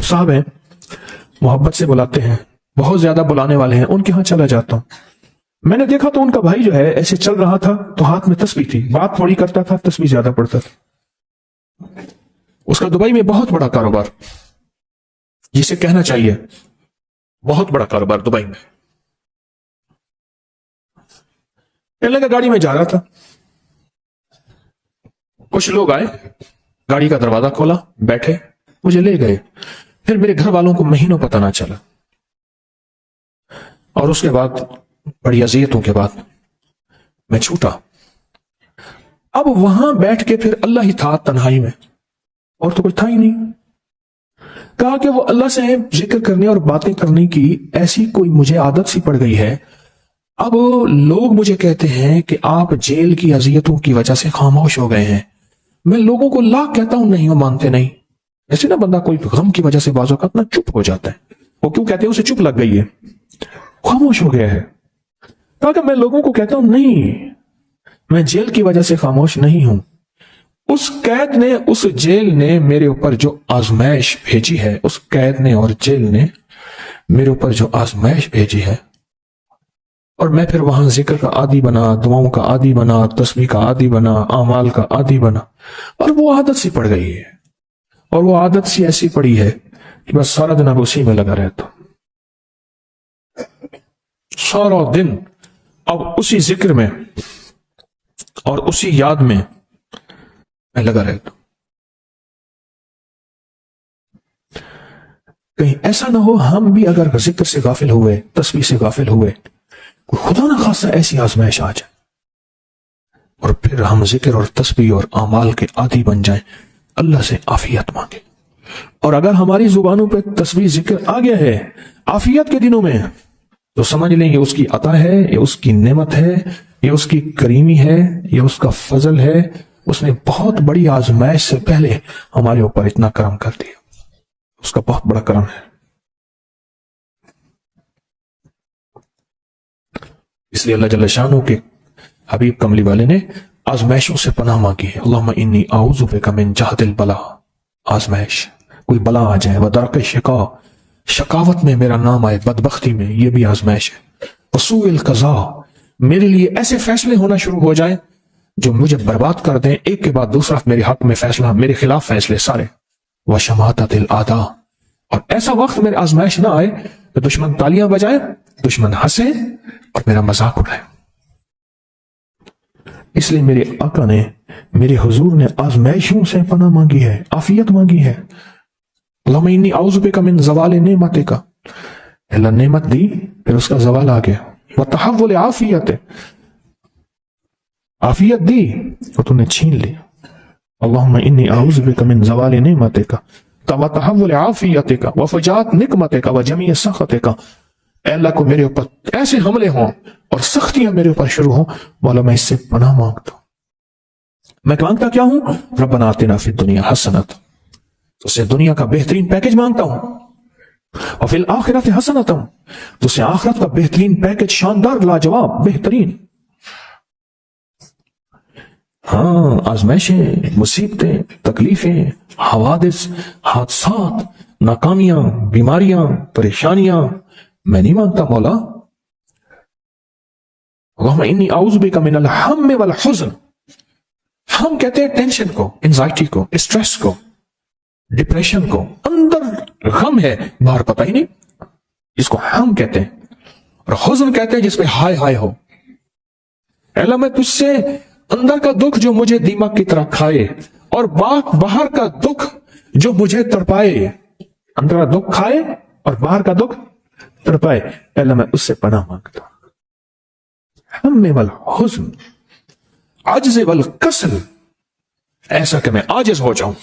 صاحب ہیں, محبت سے بلاتے ہیں, بہت زیادہ بلانے والے ہیں, ان کے ہاں چلا جاتا ہوں. میں نے دیکھا تو ان کا بھائی جو ہے ایسے چل رہا تھا تو ہاتھ میں تسبیح تھی, بات تھوڑی کرتا تھا, تسبیح زیادہ پڑھتا تھا. اس کا دبئی میں بہت بڑا کاروبار, جسے کہنا چاہیے بہت بڑا کاروبار دبئی میں. اللہ کا گاڑی میں جا رہا تھا, کچھ لوگ آئے, گاڑی کا دروازہ کھولا, بیٹھے, مجھے لے گئے. پھر میرے گھر والوں کو مہینوں پتہ نہ چلا, اور اس کے بعد بڑی اذیتوں کے بعد میں چھوٹا. اب وہاں بیٹھ کے پھر اللہ ہی تھا تنہائی میں, اور تو کچھ تھا ہی نہیں. کہا کہ وہ اللہ سے ذکر کرنے اور باتیں کرنے کی ایسی کوئی مجھے عادت سی پڑ گئی ہے. اب لوگ مجھے کہتے ہیں کہ آپ جیل کی اذیتوں کی وجہ سے خاموش ہو گئے ہیں. میں لوگوں کو لاکھ کہتا ہوں, نہیں, وہ مانتے نہیں. ایسے نا بندہ کوئی غم کی وجہ سے بعض اوقات نا چپ ہو جاتا ہے. وہ کیوں کہتے ہیں؟ اسے چپ لگ گئی ہے, خاموش ہو گیا ہے. تاکہ میں لوگوں کو کہتا ہوں نہیں, میں جیل کی وجہ سے خاموش نہیں ہوں. اس قید نے, اس جیل نے میرے اوپر جو آزمائش بھیجی ہے, اس قید نے اور جیل نے میرے اوپر جو آزمائش بھیجی ہے, اور میں پھر وہاں ذکر کا عادی بنا, دعاؤں کا عادی بنا, تسبیح کا عادی بنا, اعمال کا عادی بنا, اور وہ عادت سی پڑ گئی ہے. اور وہ عادت سی ایسی پڑی ہے کہ بس سارا دن اب اسی میں لگا رہتا ہوں. سارا دن اب اسی ذکر میں اور اسی یاد میں لگا رہتا ہوں. کہیں ایسا نہ ہو ہم بھی اگر ذکر سے غافل ہوئے, تسبیح سے غافل ہوئے, خدا نہ خاصا ایسی آزمائش آ جائے, اور پھر ہم ذکر اور تسبیح اور اعمال کے عادی بن جائیں, اللہ سے عافیت مانگے. اور اگر ہماری زبانوں پہ تسبیح ذکر آ گیا ہے عافیت کے دنوں میں, تو سمجھ لیں یہ اس کی عطا ہے, یہ اس کی نعمت ہے, یہ اس کی کریمی ہے, یہ اس کا فضل ہے. اس نے بہت بڑی آزمائش سے پہلے ہمارے اوپر اتنا کرم کر دیا, اس کا بہت بڑا کرم ہے. اس لیے اللہ جل شانہ کے حبیب کملی والے نے آزمائشوں سے پناہ مانگی ہے. اللہم انی اعوذ بک من جہد البلا, آزمائش, کوئی بلا آ جائے, ودرک شقا, شقاوت میں میرا نام آئے, بدبختی میں, یہ بھی آزمائش ہے. وسوء القضاء, میرے لیے ایسے فیصلے ہونا شروع ہو جائیں جو مجھے برباد کر دیں, ایک کے بعد دوسرا میرے حق میں فیصلہ, میرے خلاف فیصلے سارے. وشماتت الاعداء, اور ایسا وقت میرے آزمائش نہ آئے کہ دشمن تالیاں بجائے, دشمن ہنسے اور میرا مذاق اڑائے. اس لیے میرے آقا نے, میرے حضور نے آزمائشوں سے پناہ مانگی ہے, عافیت مانگی ہے. اللہم انی اعوذ بک من زوال نعمتک, اللہ نعمت دی پھر اس کا زوال آ گیا. وتحول عافیت, عافیت دی اور تو نے چھین لی. اللہم انی اعوذ بک من زوال نعمتک وتحول عافیتک وفجاءت نقمتک وجمیع سخطک. اے اللہ کو میرے اوپر ایسے حملے ہوں اور سختیاں میرے اوپر شروع ہوں, مولا میں اس سے پناہ مانگتا ہوں. میں مانگتا کیا ہوں؟ ربنا آتنا فی الدنیا حسنۃ, تو سے دنیا کا بہترین پیکج مانگتا ہوں. اور فی الآخرۃ حسنۃ, تو سے آخرت کا بہترین پیکج, شاندار, لاجواب, بہترین. ہاں, آزمائشیں, مصیبتیں, تکلیفیں, حوادث, حادثات, ناکامیاں, بیماریاں, پریشانیاں, میں نہیں مانگتا مولا. اللہم انی اعوذ بک من الہم والحزن. ہم کہتے ہیں ٹینشن کو, انزائٹی کو, اسٹریس کو, ڈپریشن کو, اندر غم ہے باہر پتہ ہی نہیں, اس کو ہم کہتے ہیں. اور حزن کہتے ہیں جس پہ ہائے ہائے ہو. اے اللہ میں تجھ سے اندر کا دکھ جو مجھے دیمک کی طرح کھائے, اور باہر کا دکھ جو مجھے تڑپائے, اندر کا دکھ کھائے اور باہر کا دکھ تڑپائے, اے اللہ میں اس سے پناہ مانگتا ہوں. ہم والحزن, عجز والکسل, ایسا کہ میں عاجز ہو جاؤں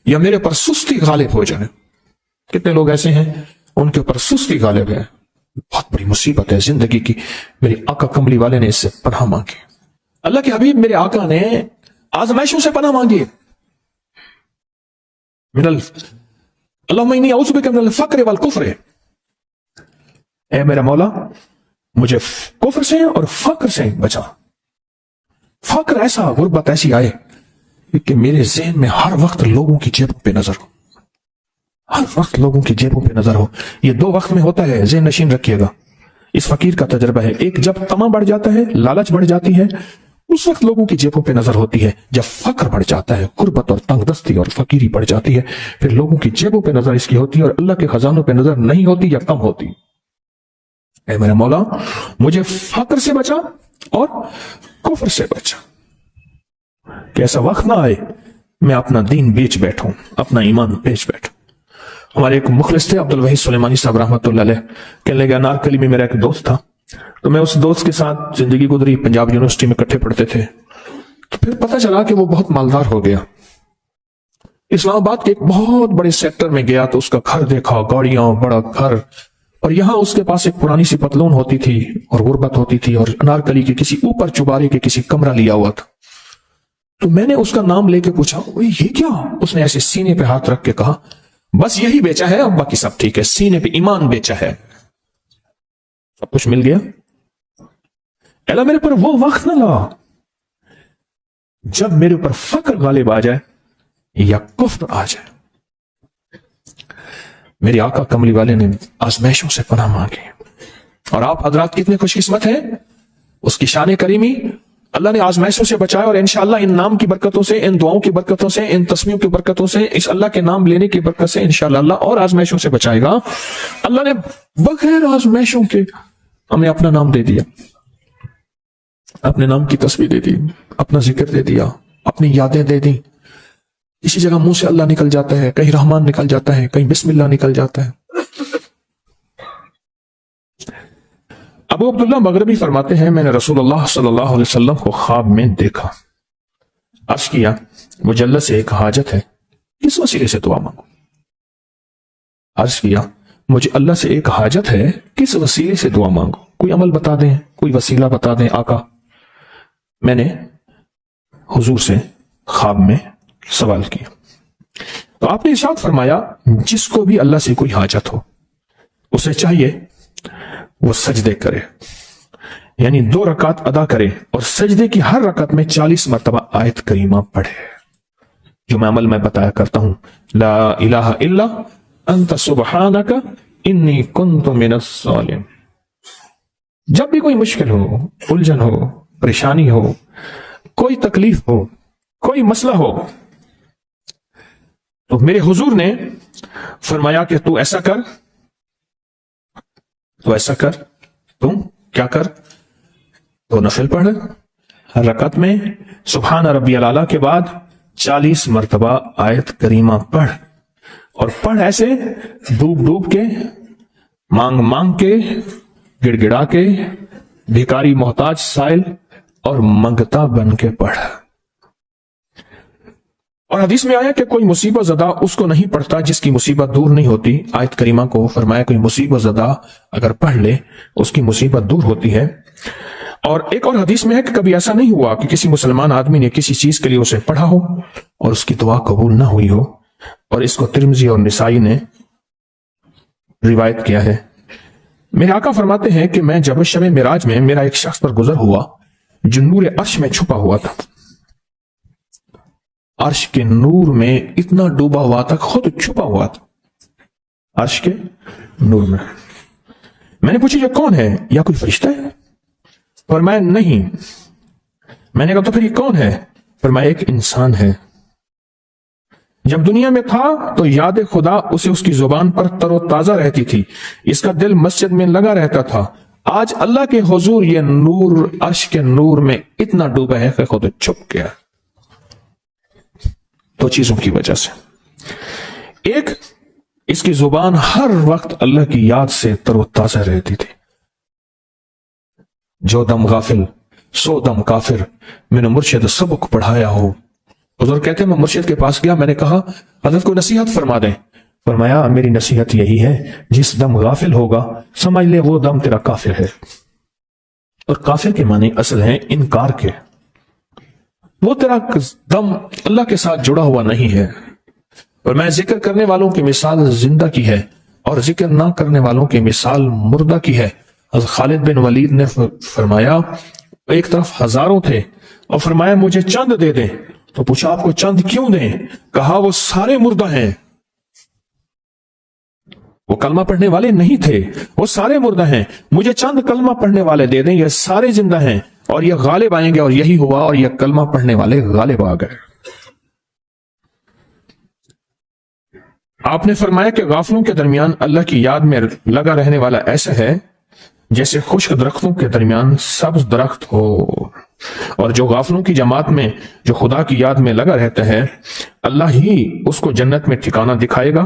یا میرے پر سستی غالب ہو جائے. کتنے لوگ ایسے ہیں ان کے اوپر سستی غالب ہے, بہت بڑی مصیبت ہے زندگی کی. میرے آقا کملی والے نے اس سے پناہ مانگی. اللہ کے حبیب میرے آقا نے آزمائشوں سے پناہ مانگی. اللہم انی اعوذ بک من الفقر والکفر, اے میرا مولا مجھے کفر سے اور فقر سے بچا. فقر ایسا, غربت ایسی آئے کہ میرے ذہن میں ہر وقت لوگوں کی جیبوں پہ نظر ہو, ہر وقت لوگوں کی جیبوں پہ نظر ہو. یہ دو وقت میں ہوتا ہے، ذہن نشین رکھیے گا. اس فقیر کا تجربہ ہے. ایک جب طمع بڑھ جاتا ہے، لالچ بڑھ جاتی ہے، اس وقت لوگوں کی جیبوں پہ نظر ہوتی ہے. جب فقر بڑھ جاتا ہے، غربت اور تنگ دستی اور فقیری بڑھ جاتی ہے، پھر لوگوں کی جیبوں پہ نظر اس کی ہوتی ہے اور اللہ کے خزانوں پہ نظر نہیں ہوتی یا کم ہوتی. اے میرے مولا، مجھے فقر سے بچا اور کفر سے بچا، کہ ایسا وقت نہ آئے میں اپنا دین بیچ بیٹھوں، اپنا ایمان بیچ بیٹھوں. ہمارے ایک مخلص تھے عبد الوحید سلیمانی صاحب رحمۃ اللہ علیہ، کہنے لگے انارکلی میں میرا ایک دوست تھا، تو میں اس دوست کے ساتھ زندگی گزری، پنجاب یونیورسٹی میں اکٹھے پڑھتے تھے. تو پھر پتہ چلا کہ وہ بہت مالدار ہو گیا. اسلام آباد کے ایک بہت بڑے سیکٹر میں گیا تو اس کا گھر دیکھا، گاڑیاں، بڑا گھر، اور یہاں اس کے پاس ایک پرانی سی پتلون ہوتی تھی اور غربت ہوتی تھی، اور انارکلی کے کسی اوپر چوبارے کے کسی کمرہ لیا ہوا تھا. تو میں نے اس کا نام لے کے پوچھا یہ کیا؟ اس نے ایسے سینے پہ ہاتھ رکھ کے کہا بس یہی بیچا ہے، اب باقی سب ٹھیک ہے، سینے پہ ایمان بیچا ہے، سب کچھ مل گیا. اللہ میرے پر وہ وقت نہ لا جب میرے اوپر فقر غالب آ جائے یا کفر آ جائے. میرے آقا کملی والے نے آزمائشوں سے پناہ مانگی، اور آپ حضرات کتنے خوش قسمت ہیں، اس کی شان کریمی اللہ نے آزمائشوں سے بچایا. اور انشاءاللہ ان نام کی برکتوں سے، ان دعاؤں کی برکتوں سے، ان تسمیوں کی برکتوں سے، اس اللہ کے نام لینے کی برکت سے انشاءاللہ اللہ اور آزمائشوں سے بچائے گا. اللہ نے بغیر آزمائشوں کے ہمیں اپنا نام دے دیا، اپنے نام کی تسبیح دے دی، اپنا ذکر دے دیا، اپنی یادیں دے دی. اسی جگہ منہ سے اللہ نکل جاتا ہے، کہیں رحمان نکل جاتا ہے، کہیں بسم اللہ نکل جاتا ہے. ابو عبداللہ مغربی فرماتے ہیں میں نے رسول اللہ صلی اللہ علیہ وسلم کو خواب میں دیکھا، عرض کیا مجھے اللہ سے ایک حاجت ہے، کس وسیلے سے دعا مانگو؟ عرض کیا مجھے اللہ سے ایک حاجت ہے، کس وسیلے سے دعا مانگو؟ کوئی عمل بتا دیں، کوئی وسیلہ بتا دیں آقا. میں نے حضور سے خواب میں سوال کیا تو آپ نے ارشاد فرمایا جس کو بھی اللہ سے کوئی حاجت ہو اسے چاہیے وہ سجدے کرے، یعنی 2 رکعت ادا کرے اور سجدے کی ہر رکعت میں 40 مرتبہ آیت کریمہ پڑھے، جو میں عمل میں بتایا کرتا ہوں، لا الہ الا انت سبحانک انی کنت من الظالمین. جب بھی کوئی مشکل ہو، الجھن ہو، پریشانی ہو، کوئی تکلیف ہو، کوئی مسئلہ ہو، تو میرے حضور نے فرمایا کہ تو ایسا کر، تو ایسا کر، تم کیا کر، تو نفل پڑھ، ہر رکعت میں سبحان ربی الاعلیٰ کے بعد 40 مرتبہ آیت کریمہ پڑھ، اور پڑھ ایسے ڈوب ڈوب کے، مانگ مانگ کے، گڑ گڑا کے، بھیکاری محتاج سائل اور منگتا بن کے پڑھ. اور حدیث میں آیا کہ کوئی مصیبت زدہ اس کو نہیں پڑھتا جس کی مصیبت دور نہیں ہوتی. آیت کریمہ کو فرمایا کوئی مصیبت زدہ اگر پڑھ لے اس کی مصیبت دور ہوتی ہے. اور ایک اور حدیث میں ہے کہ کبھی ایسا نہیں ہوا کہ کسی مسلمان آدمی نے کسی چیز کے لیے اسے پڑھا ہو اور اس کی دعا قبول نہ ہوئی ہو. اور اس کو ترمذی اور نسائی نے روایت کیا ہے. میرے آقا فرماتے ہیں کہ میں جب شب معراج میں میرا ایک شخص پر گزر ہوا جو نور عرش میں چھپا ہوا تھا، عرش کے نور میں اتنا ڈوبا ہوا تھا، خود چھپا ہوا تھا عرش کے نور میں. میں نے پوچھا یہ کون ہے، یا کوئی فرشتہ ہے؟ فرمایا نہیں. میں نے کہا تو پھر یہ کون ہے؟ فرمایا ایک انسان ہے، جب دنیا میں تھا تو یاد خدا اسے اس کی زبان پر تر و تازہ رہتی تھی، اس کا دل مسجد میں لگا رہتا تھا. آج اللہ کے حضور یہ نور عرش کے نور میں اتنا ڈوبا ہے کہ خود چھپ گیا. دو چیزوں کی وجہ سے، ایک اس کی زبان ہر وقت اللہ کی یاد سے تر و تازہ رہتی تھی. جو دم غافل سو دم کافر، میں نے مرشد سبق پڑھایا ہو. حضور کہتے ہیں میں مرشد کے پاس گیا، میں نے کہا حضرت کو نصیحت فرما دیں. فرمایا میری نصیحت یہی ہے جس دم غافل ہوگا سمجھ لے وہ دم تیرا کافر ہے. اور کافر کے معنی اصل ہیں انکار کے، وہ تیرا دم اللہ کے ساتھ جڑا ہوا نہیں ہے. اور میں ذکر کرنے والوں کی مثال زندہ کی ہے اور ذکر نہ کرنے والوں کی مثال مردہ کی ہے. حضرت خالد بن ولید نے فرمایا ایک طرف ہزاروں تھے اور فرمایا مجھے چند دے دیں. تو پوچھا آپ کو چند کیوں دیں؟ کہا وہ سارے مردہ ہیں. وہ کلمہ پڑھنے والے نہیں تھے، وہ سارے مردہ ہیں، مجھے چند کلمہ پڑھنے والے دے دیں، یہ سارے زندہ ہیں اور یہ غالب آئیں گے، اور یہی ہوا، اور یہ کلمہ پڑھنے والے غالب آ گئے۔ آپ نے فرمایا کہ غافلوں کے درمیان اللہ کی یاد میں لگا رہنے والا ایسا ہے جیسے خشک درختوں کے درمیان سبز درخت ہو، اور جو غافلوں کی جماعت میں جو خدا کی یاد میں لگا رہتا ہے اللہ ہی اس کو جنت میں ٹھکانہ دکھائے گا۔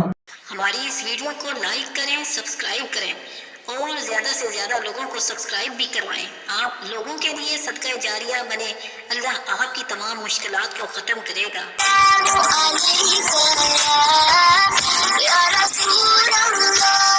ہماری اس ویڈیو کو لائک کریں، سبسکرائب کریں اور زیادہ سے زیادہ لوگوں کو سبسکرائب بھی کروائیں۔ آپ لوگوں کے لیے صدقہ جاریہ بنے، اللہ آپ کی تمام مشکلات کو ختم کرے گا۔ یا رسول اللہ